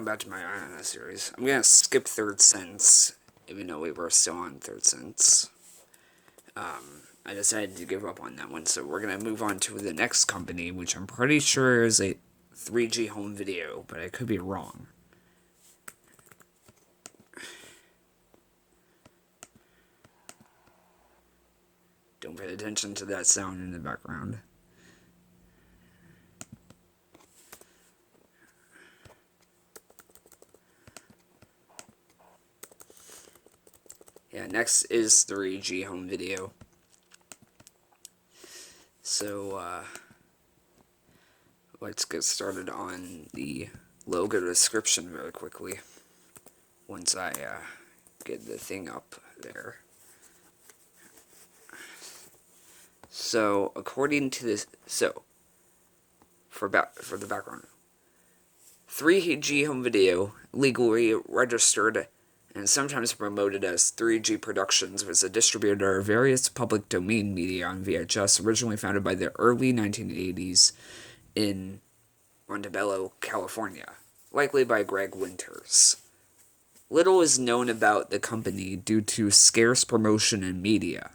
welcome back to my Iona series. I'm gonna skip Third Sense, even though we were still on Third Sense. I decided to give up on that one, so we're gonna move on to the next company, which I'm pretty sure is a 3G home video, but I could be wrong. Don't pay attention to that sound in the background. Yeah, next is 3G home video. So, let's get started on the logo description very quickly. Once I, get the thing up there. So, according to this, for the background, 3G home video, legally registered and sometimes promoted as 3G Productions, was a distributor of various public domain media on VHS, originally founded by the early 1980s in Montebello, California, likely by Greg Winters. Little is known about the company due to scarce promotion in media.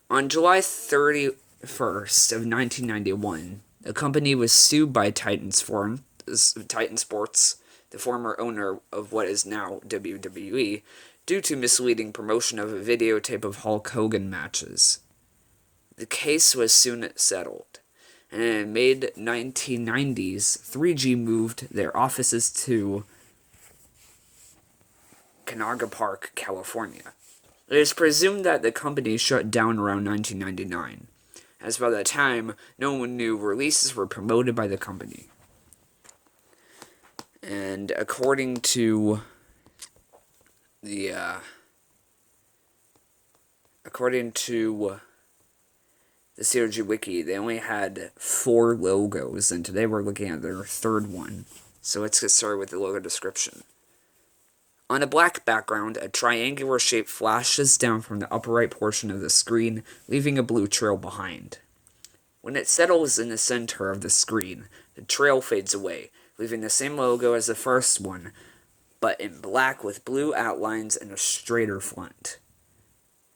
On July 31st of 1991, the company was sued by Titan Sports, the former owner of what is now WWE, due to misleading promotion of a videotape of Hulk Hogan matches. The case was soon settled, and in mid-1990s, 3G moved their offices to Canoga Park, California. It is presumed that the company shut down around 1999, as by that time, no one knew releases were promoted by the company. And according to the COG Wiki, they only had 4 logos, and today we're looking at their third one. So let's get started with the logo description. On a black background, a triangular shape flashes down from the upper right portion of the screen, leaving a blue trail behind. When it settles in the center of the screen, the trail fades away, leaving the same logo as the first one, but in black with blue outlines and a straighter front.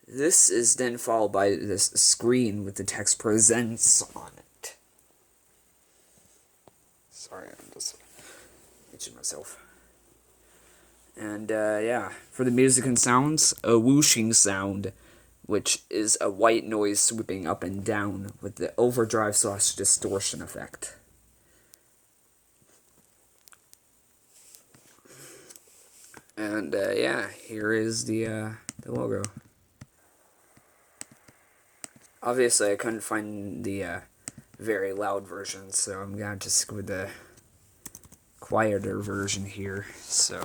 This is then followed by this screen with the text "Presents" on it. Sorry, I'm just itching myself. And, for the music and sounds, a whooshing sound, which is a white noise sweeping up and down with the overdrive/distortion effect. And, here is the logo. Obviously, I couldn't find the, very loud version, so I'm gonna just go with the quieter version here, so...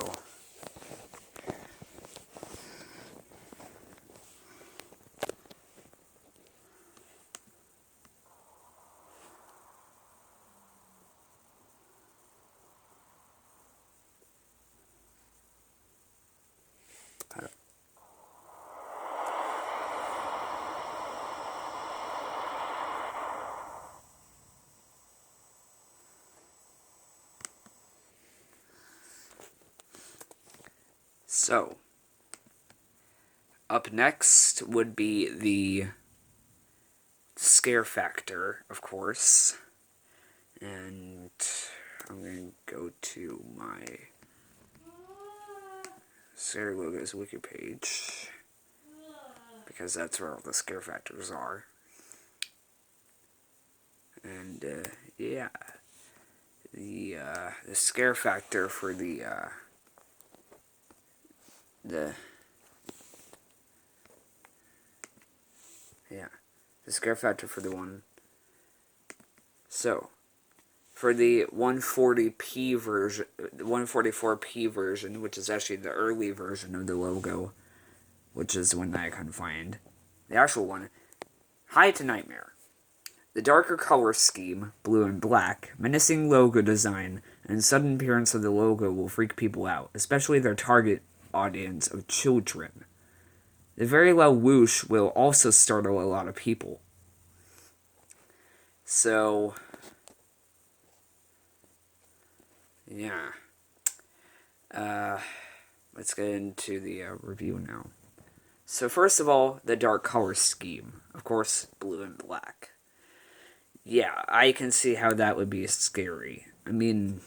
So, up next would be the scare factor, of course. And I'm going to go to my Scare Logos wiki page, because that's where all the scare factors are. And, the scare factor for the scare factor for the one. So, for the 140p version, 144p version, which is actually the early version of the logo, which is one that I couldn't find, the actual one, High to Nightmare. The darker color scheme, blue and black, menacing logo design, and sudden appearance of the logo will freak people out, especially their target audience of children. The very loud whoosh will also startle a lot of people. So, yeah. Let's get into the review now. So first of all, the dark color scheme. Of course, blue and black. Yeah, I can see how that would be scary. I mean,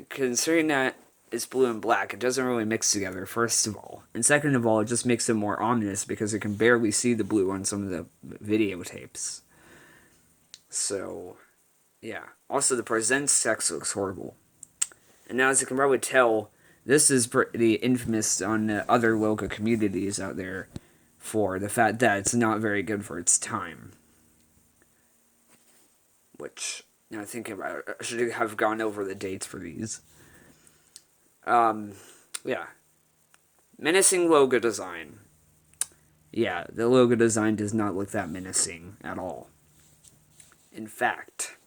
considering that it's blue and black, it doesn't really mix together, first of all. And second of all, it just makes it more ominous because you can barely see the blue on some of the videotapes. So, yeah. Also, the presents text looks horrible. And now, as you can probably tell, this is pretty infamous on other local communities out there for the fact that it's not very good for its time. Which, now thinking about it, I should have gone over the dates for these. Yeah. Menacing logo design. Yeah, the logo design does not look that menacing at all. In fact,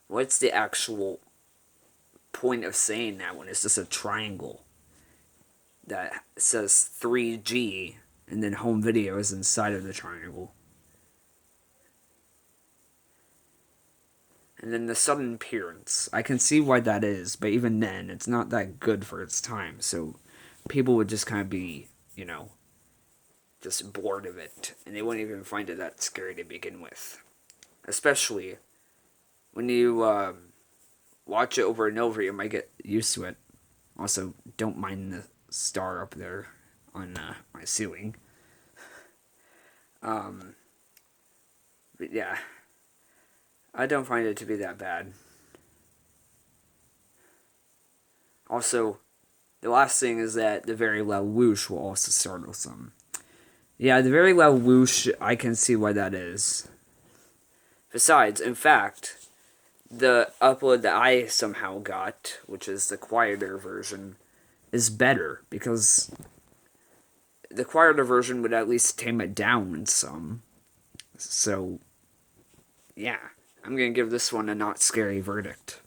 what's the actual point of saying that when it's just a triangle that says 3G and then home video is inside of the triangle? And then the sudden appearance. I can see why that is, but even then, it's not that good for its time. So people would just kind of be, just bored of it. And they wouldn't even find it that scary to begin with. Especially when you watch it over and over, you might get used to it. Also, don't mind the star up there on my ceiling. But yeah, I don't find it to be that bad. Also, the last thing is that the very loud whoosh will also startle some. Yeah, the very loud whoosh, I can see why that is. Besides, in fact, the upload that I somehow got, which is the quieter version, is better because the quieter version would at least tame it down some. So, yeah, I'm gonna give this one a not scary verdict.